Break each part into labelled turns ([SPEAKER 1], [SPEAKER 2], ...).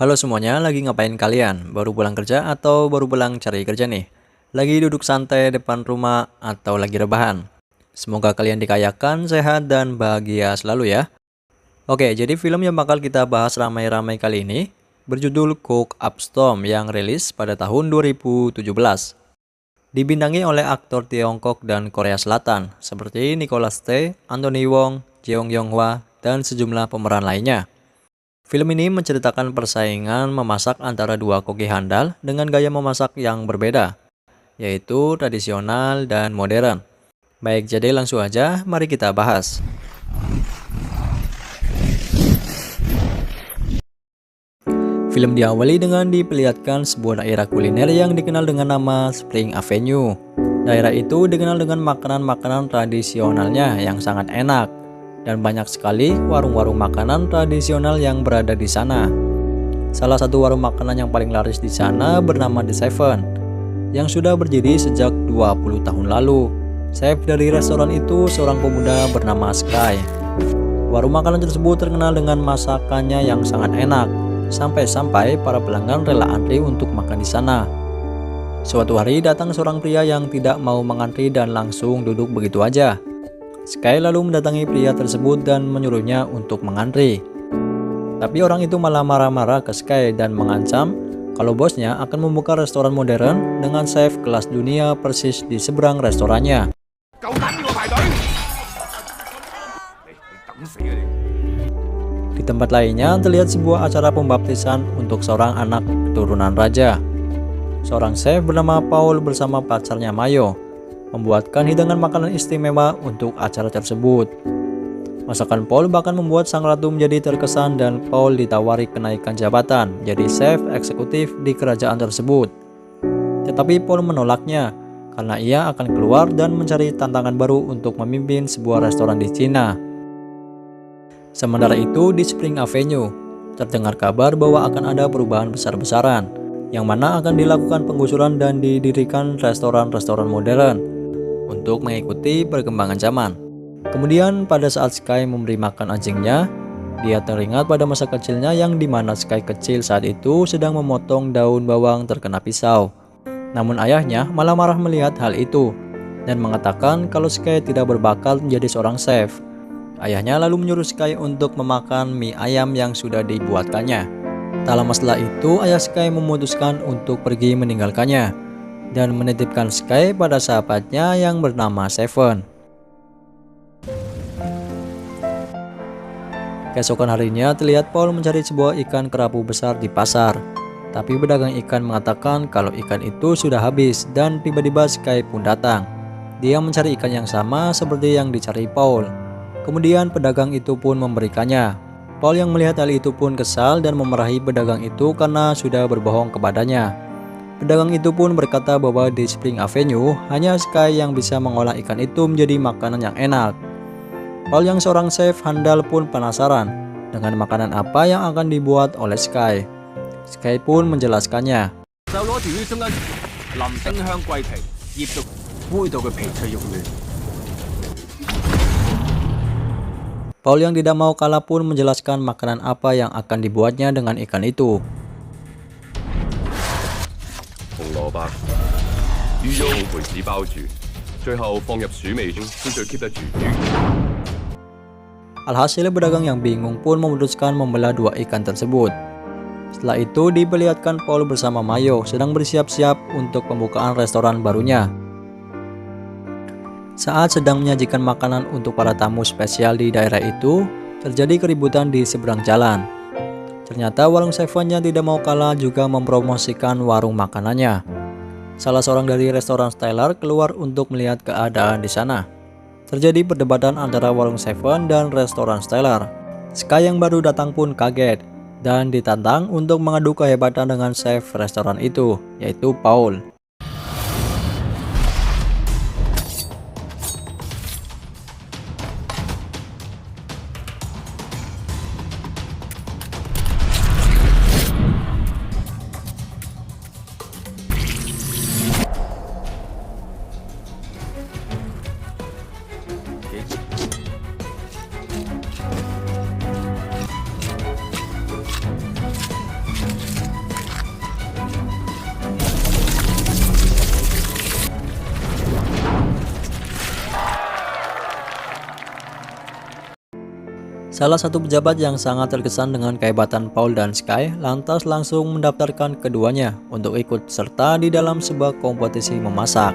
[SPEAKER 1] Halo semuanya, lagi ngapain kalian? Baru pulang kerja atau baru pulang cari kerja nih? Lagi duduk santai depan rumah atau lagi rebahan? Semoga kalian dikayakan, sehat, dan bahagia selalu ya. Oke, jadi film yang bakal kita bahas ramai-ramai kali ini berjudul Cook Up Storm yang rilis pada tahun 2017. Dibintangi oleh aktor Tiongkok dan Korea Selatan seperti Nicholas Tse, Anthony Wong, Jeong Yong-hwa, dan sejumlah pemeran lainnya. Film ini menceritakan persaingan memasak antara dua koki handal dengan gaya memasak yang berbeda, yaitu tradisional dan modern. Baik, jadi langsung aja mari kita bahas. Film diawali dengan diperlihatkan sebuah daerah kuliner yang dikenal dengan nama Spring Avenue. Daerah itu dikenal dengan makanan-makanan tradisionalnya yang sangat enak, dan banyak sekali warung-warung makanan tradisional yang berada di sana. Salah satu warung makanan yang paling laris di sana bernama The Seven, yang sudah berdiri sejak 20 tahun lalu. Chef dari restoran itu seorang pemuda bernama Sky. Warung makanan tersebut terkenal dengan masakannya yang sangat enak, sampai-sampai para pelanggan rela antri untuk makan di sana. Suatu hari datang seorang pria yang tidak mau mengantri dan langsung duduk begitu aja. Sky lalu mendatangi pria tersebut dan menyuruhnya untuk mengantri. Tapi orang itu malah marah-marah ke Sky dan mengancam kalau bosnya akan membuka restoran modern dengan chef kelas dunia persis di seberang restorannya. Di tempat lainnya terlihat sebuah acara pembaptisan untuk seorang anak keturunan raja. Seorang chef bernama Paul bersama pacarnya Mayo membuatkan hidangan makanan istimewa untuk acara tersebut. Masakan Paul bahkan membuat sang ratu menjadi terkesan dan Paul ditawari kenaikan jabatan jadi chef eksekutif di kerajaan tersebut. Tetapi Paul menolaknya karena ia akan keluar dan mencari tantangan baru untuk memimpin sebuah restoran di Cina. Sementara itu di Spring Avenue, terdengar kabar bahwa akan ada perubahan besar-besaran, yang mana akan dilakukan penggusuran dan didirikan restoran-restoran modern untuk mengikuti perkembangan zaman. Kemudian pada saat Sky memberi makan anjingnya, dia teringat pada masa kecilnya yang dimana Sky kecil saat itu sedang memotong daun bawang terkena pisau. Namun ayahnya malah marah melihat hal itu dan mengatakan kalau Sky tidak berbakat menjadi seorang chef. Ayahnya lalu menyuruh Sky untuk memakan mie ayam yang sudah dibuatkannya. Tak lama setelah itu, ayah Sky memutuskan untuk pergi meninggalkannya dan menitipkan Sky pada sahabatnya yang bernama Seven. Keesokan harinya terlihat Paul mencari sebuah ikan kerapu besar di pasar. Tapi pedagang ikan mengatakan kalau ikan itu sudah habis dan tiba-tiba Sky pun datang. Dia mencari ikan yang sama seperti yang dicari Paul. Kemudian pedagang itu pun memberikannya. Paul yang melihat hal itu pun kesal dan memarahi pedagang itu karena sudah berbohong kepadanya. Pedagang itu pun berkata bahwa di Spring Avenue hanya Sky yang bisa mengolah ikan itu menjadi makanan yang enak. Paul yang seorang chef handal pun penasaran dengan makanan apa yang akan dibuat oleh Sky. Sky pun menjelaskannya. Paul yang tidak mau kalah pun menjelaskan makanan apa yang akan dibuatnya dengan ikan itu. Alhasil pedagang yang bingung pun memutuskan membelah dua ikan tersebut. Setelah itu diperlihatkan Paul bersama Mayo sedang bersiap-siap untuk pembukaan restoran barunya. Saat sedang menyajikan makanan untuk para tamu spesial di daerah itu, terjadi keributan di seberang jalan. Ternyata warung Seven-nya tidak mau kalah juga mempromosikan warung makanannya. Salah seorang dari restoran Stellar keluar untuk melihat keadaan di sana. Terjadi perdebatan antara warung Seven dan restoran Stellar. Sky yang baru datang pun kaget dan ditantang untuk mengadu kehebatan dengan chef restoran itu, yaitu Paul. Salah satu pejabat yang sangat terkesan dengan kehebatan Paul dan Sky lantas langsung mendaftarkan keduanya untuk ikut serta di dalam sebuah kompetisi memasak.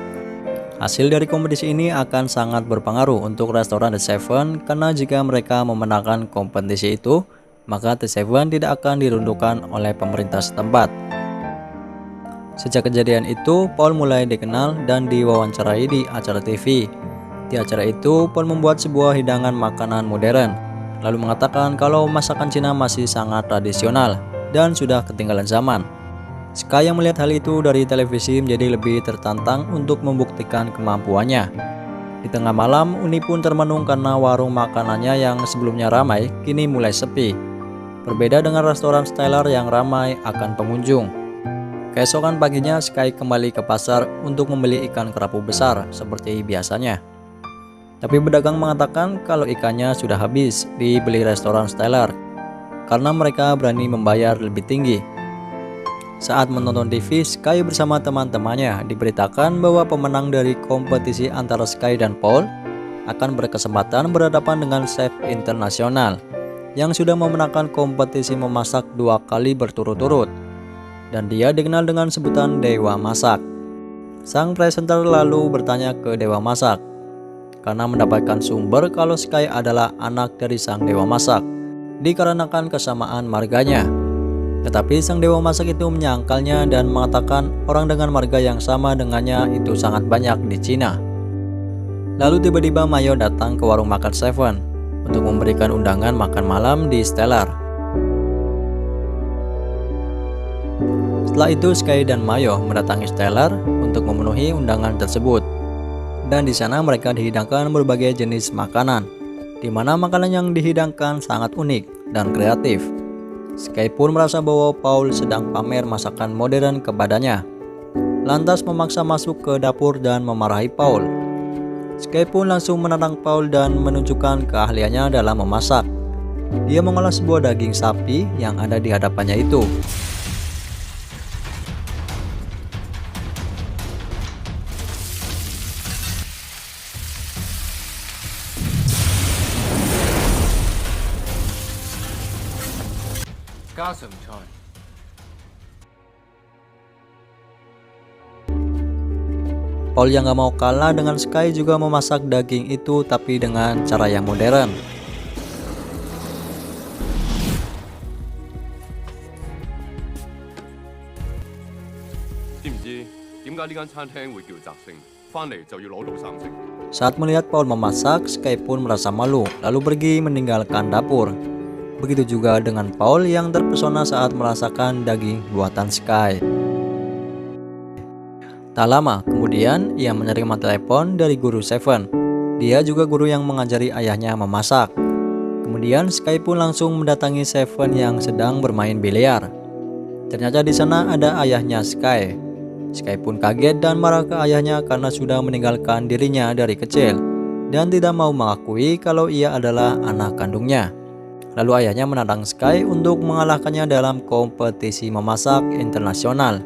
[SPEAKER 1] Hasil dari kompetisi ini akan sangat berpengaruh untuk restoran The Seven karena jika mereka memenangkan kompetisi itu, maka The Seven tidak akan diruntuhkan oleh pemerintah setempat. Sejak kejadian itu, Paul mulai dikenal dan diwawancarai di acara TV. Di acara itu, Paul membuat sebuah hidangan makanan modern, lalu mengatakan kalau masakan Cina masih sangat tradisional dan sudah ketinggalan zaman. Sky yang melihat hal itu dari televisi menjadi lebih tertantang untuk membuktikan kemampuannya. Di tengah malam, Uni pun termenung karena warung makanannya yang sebelumnya ramai kini mulai sepi. Berbeda dengan restoran Stellar yang ramai akan pengunjung. Keesokan paginya, Sky kembali ke pasar untuk membeli ikan kerapu besar seperti biasanya. Tapi pedagang mengatakan kalau ikannya sudah habis dibeli restoran Stellar karena mereka berani membayar lebih tinggi. Saat menonton TV, Sky bersama teman-temannya diberitakan bahwa pemenang dari kompetisi antara Sky dan Paul akan berkesempatan berhadapan dengan chef internasional yang sudah memenangkan kompetisi memasak 2 kali berturut-turut, dan dia dikenal dengan sebutan Dewa Masak. Sang presenter lalu bertanya ke Dewa Masak karena mendapatkan sumber kalau Sky adalah anak dari sang Dewa Masak dikarenakan kesamaan marganya. Tetapi sang Dewa Masak itu menyangkalnya dan mengatakan orang dengan marga yang sama dengannya itu sangat banyak di Cina. Lalu tiba-tiba Mayo datang ke warung makan Seven untuk memberikan undangan makan malam di Stellar. Setelah itu Sky dan Mayo mendatangi Stellar untuk memenuhi undangan tersebut. Dan di sana mereka dihidangkan berbagai jenis makanan, di mana makanan yang dihidangkan sangat unik dan kreatif. Sky pun merasa bahwa Paul sedang pamer masakan modern kepadanya, lantas memaksa masuk ke dapur dan memarahi Paul. Sky pun langsung menantang Paul dan menunjukkan keahliannya dalam memasak. Dia mengolah sebuah daging sapi yang ada di hadapannya itu. Paul yang gak mau kalah dengan Sky juga memasak daging itu tapi dengan cara yang modern. Saat melihat Paul memasak, Sky pun merasa malu lalu pergi meninggalkan dapur. Begitu juga dengan Paul yang terpesona saat merasakan daging buatan Sky. Tak lama kemudian ia menerima telepon dari guru Seven. Dia juga guru yang mengajari ayahnya memasak. Kemudian Sky pun langsung mendatangi Seven yang sedang bermain biliar. Ternyata di sana ada ayahnya Sky. Sky pun kaget dan marah ke ayahnya karena sudah meninggalkan dirinya dari kecil dan tidak mau mengakui kalau ia adalah anak kandungnya. Lalu ayahnya menantang Sky untuk mengalahkannya dalam kompetisi memasak internasional.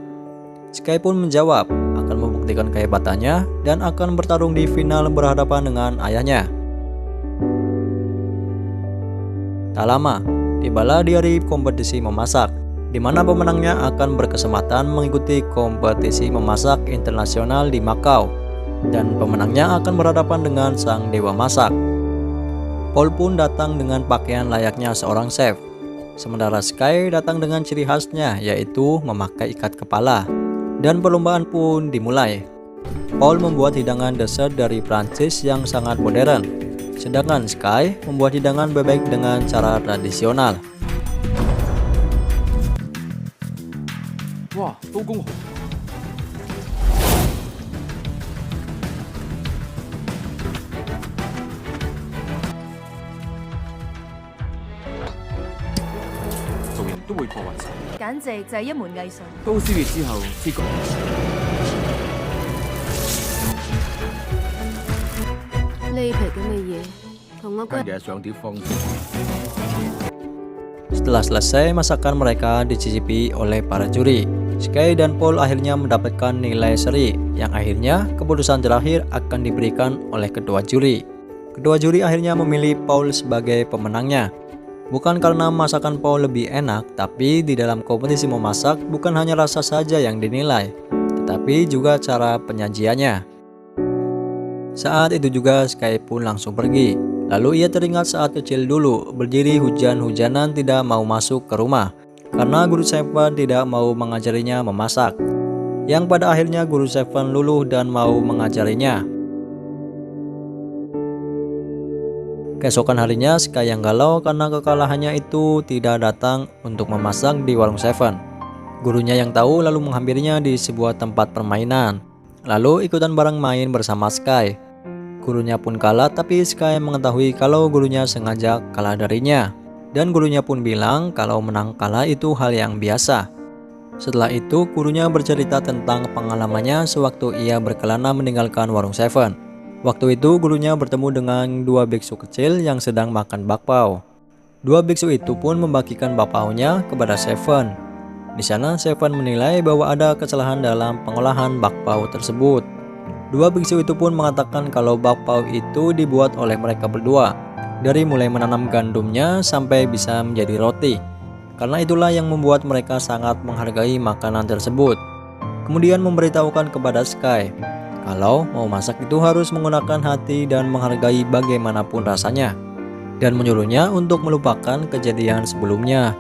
[SPEAKER 1] Sky pun menjawab akan membuktikan kehebatannya dan akan bertarung di final berhadapan dengan ayahnya. Tak lama, tibalah di hari kompetisi memasak, di mana pemenangnya akan berkesempatan mengikuti kompetisi memasak internasional di Macau, dan pemenangnya akan berhadapan dengan sang Dewa Masak. Paul pun datang dengan pakaian layaknya seorang chef, sementara Sky datang dengan ciri khasnya yaitu memakai ikat kepala, dan perlombaan pun dimulai. Paul membuat hidangan dessert dari Prancis yang sangat modern, sedangkan Sky membuat hidangan bebek dengan cara tradisional. Wah, tunggu. Setelah selesai masakan mereka dicicipi oleh para juri, Sky dan Paul akhirnya mendapatkan nilai seri yang akhirnya keputusan terakhir akan diberikan oleh kedua juri. Kedua juri akhirnya memilih Paul sebagai pemenangnya Bukan karena masakan Paul lebih enak, tapi di dalam kompetisi memasak bukan hanya rasa saja yang dinilai, tetapi juga cara penyajiannya. Saat itu juga Sky pun langsung pergi. Lalu ia teringat saat kecil dulu, berdiri hujan-hujanan tidak mau masuk ke rumah, karena guru Seven tidak mau mengajarinya memasak. Yang pada akhirnya guru Seven luluh dan mau mengajarinya. Keesokan harinya Sky yang galau karena kekalahannya itu tidak datang untuk memasak di warung Seven. Gurunya yang tahu lalu menghampirinya di sebuah tempat permainan, lalu ikutan bareng main bersama Sky. Gurunya pun kalah, tapi Sky mengetahui kalau gurunya sengaja kalah darinya. Dan gurunya pun bilang kalau menang kalah itu hal yang biasa. Setelah itu gurunya bercerita tentang pengalamannya sewaktu ia berkelana meninggalkan warung Seven. Waktu itu gurunya bertemu dengan dua biksu kecil yang sedang makan bakpao. Dua biksu itu pun membagikan bakpaonya kepada Seven. Di sana Seven menilai bahwa ada kesalahan dalam pengolahan bakpao tersebut. Dua biksu itu pun mengatakan kalau bakpao itu dibuat oleh mereka berdua, dari mulai menanam gandumnya sampai bisa menjadi roti. Karena itulah yang membuat mereka sangat menghargai makanan tersebut. Kemudian memberitahukan kepada Sky kalau mau masak itu harus menggunakan hati dan menghargai bagaimanapun rasanya, dan menyuruhnya untuk melupakan kejadian sebelumnya.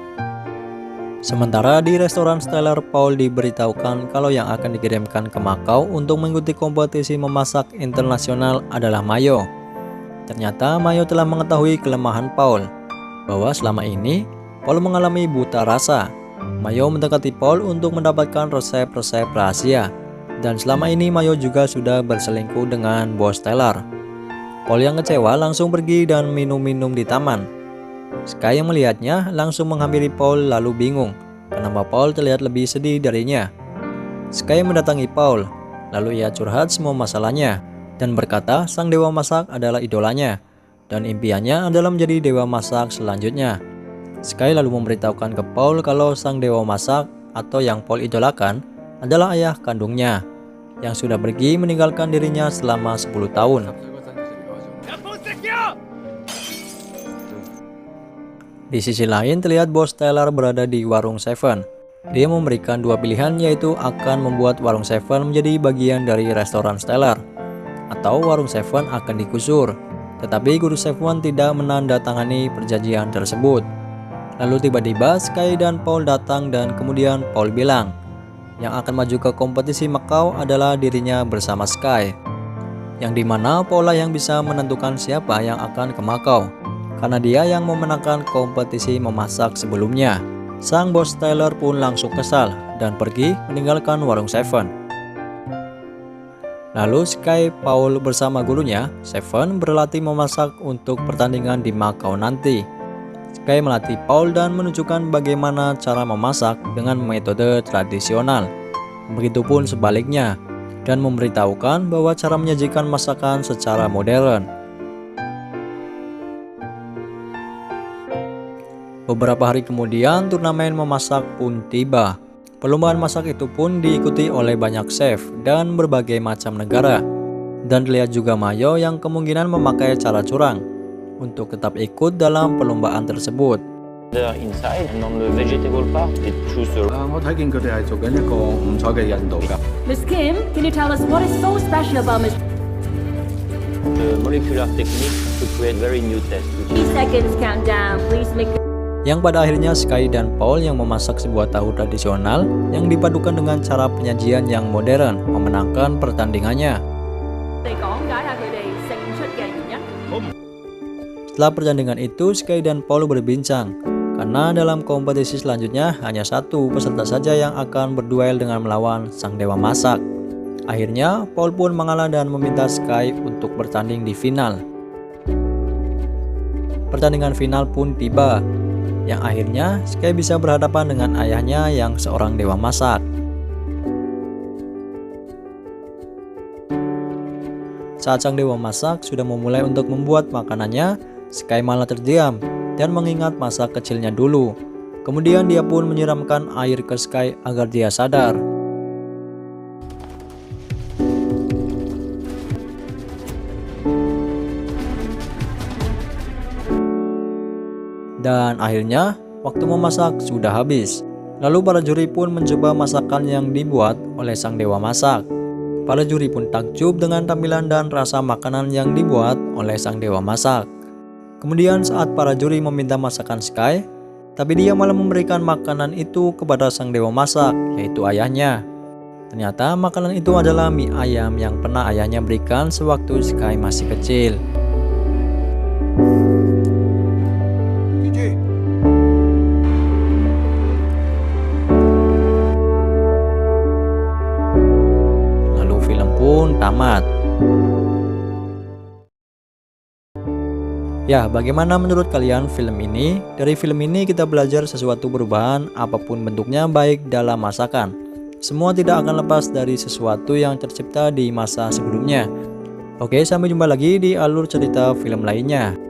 [SPEAKER 1] Sementara di restoran Stellar, Paul diberitahukan kalau yang akan dikirimkan ke Makau untuk mengikuti kompetisi memasak internasional adalah Mayo. Ternyata Mayo telah mengetahui kelemahan Paul, bahwa selama ini Paul mengalami buta rasa. Mayo mendekati Paul untuk mendapatkan resep-resep rahasia. Dan selama ini Mayo juga sudah berselingkuh dengan bos Stellar. Paul yang kecewa langsung pergi dan minum-minum di taman. Sky yang melihatnya langsung menghampiri Paul lalu bingung kenapa Paul terlihat lebih sedih darinya. Sky mendatangi Paul, lalu ia curhat semua masalahnya dan berkata sang dewa masak adalah idolanya dan impiannya adalah menjadi dewa masak selanjutnya. Sky lalu memberitahukan ke Paul kalau sang dewa masak atau yang Paul idolakan adalah ayah kandungnya yang sudah pergi meninggalkan dirinya selama 10 tahun. Di sisi lain terlihat bos Stellar berada di warung Seven. Dia memberikan dua pilihan, yaitu akan membuat warung Seven menjadi bagian dari restoran Stellar atau warung Seven akan digusur. Tetapi guru Seven tidak menandatangani perjanjian tersebut. Lalu tiba-tiba Sky dan Paul datang dan kemudian Paul bilang yang akan maju ke kompetisi Makau adalah dirinya bersama Sky, yang dimana Paul lah yang bisa menentukan siapa yang akan ke Makau, karena dia yang memenangkan kompetisi memasak sebelumnya. Sang bos Taylor pun langsung kesal dan pergi meninggalkan warung Seven. Lalu Sky, Paul bersama gurunya Seven berlatih memasak untuk pertandingan di Makau nanti. Sky melatih Paul dan menunjukkan bagaimana cara memasak dengan metode tradisional. Begitupun sebaliknya, dan memberitahukan bahwa cara menyajikan masakan secara modern. Beberapa hari kemudian turnamen memasak pun tiba. Perlombaan masak itu pun diikuti oleh banyak chef dan berbagai macam negara. Dan terlihat juga Mayo yang kemungkinan memakai cara curang untuk tetap ikut dalam perlombaan tersebut.
[SPEAKER 2] Inside and on the vegetable part, they choose the.
[SPEAKER 3] 我睇見佢哋係做緊一個五彩嘅印度㗎。
[SPEAKER 4] Miss Kim, can you tell us what is so special about Miss
[SPEAKER 2] The molecular technique to create very new taste.
[SPEAKER 4] 3 seconds countdown? Please make
[SPEAKER 1] Yang pada akhirnya Sky dan Paul yang memasak sebuah tahu tradisional yang dipadukan dengan cara penyajian yang modern memenangkan pertandingannya. Setelah pertandingan itu, Sky dan Paul berbincang karena dalam kompetisi selanjutnya hanya satu peserta saja yang akan berduel dengan melawan sang dewa masak. Akhirnya Paul pun mengalah dan meminta Sky untuk bertanding di final. Pertandingan final pun tiba, yang akhirnya Sky bisa berhadapan dengan ayahnya yang seorang dewa masak. Saat sang dewa masak sudah memulai untuk membuat makanannya, Sky malah terdiam dan mengingat masa kecilnya dulu. Kemudian dia pun menyiramkan air ke Sky agar dia sadar. Dan akhirnya, waktu memasak sudah habis. Lalu para juri pun mencoba masakan yang dibuat oleh sang dewa masak. Para juri pun takjub dengan tampilan dan rasa makanan yang dibuat oleh sang dewa masak. Kemudian saat para juri meminta masakan Sky, tapi dia malah memberikan makanan itu kepada sang dewa masak, yaitu ayahnya. Ternyata makanan itu adalah mie ayam yang pernah ayahnya berikan sewaktu Sky masih kecil. Lalu film pun tamat. Ya, bagaimana menurut kalian film ini? Dari film ini kita belajar sesuatu perubahan apapun bentuknya baik dalam masakan. Semua tidak akan lepas dari sesuatu yang tercipta di masa sebelumnya. Oke, sampai jumpa lagi di alur cerita film lainnya.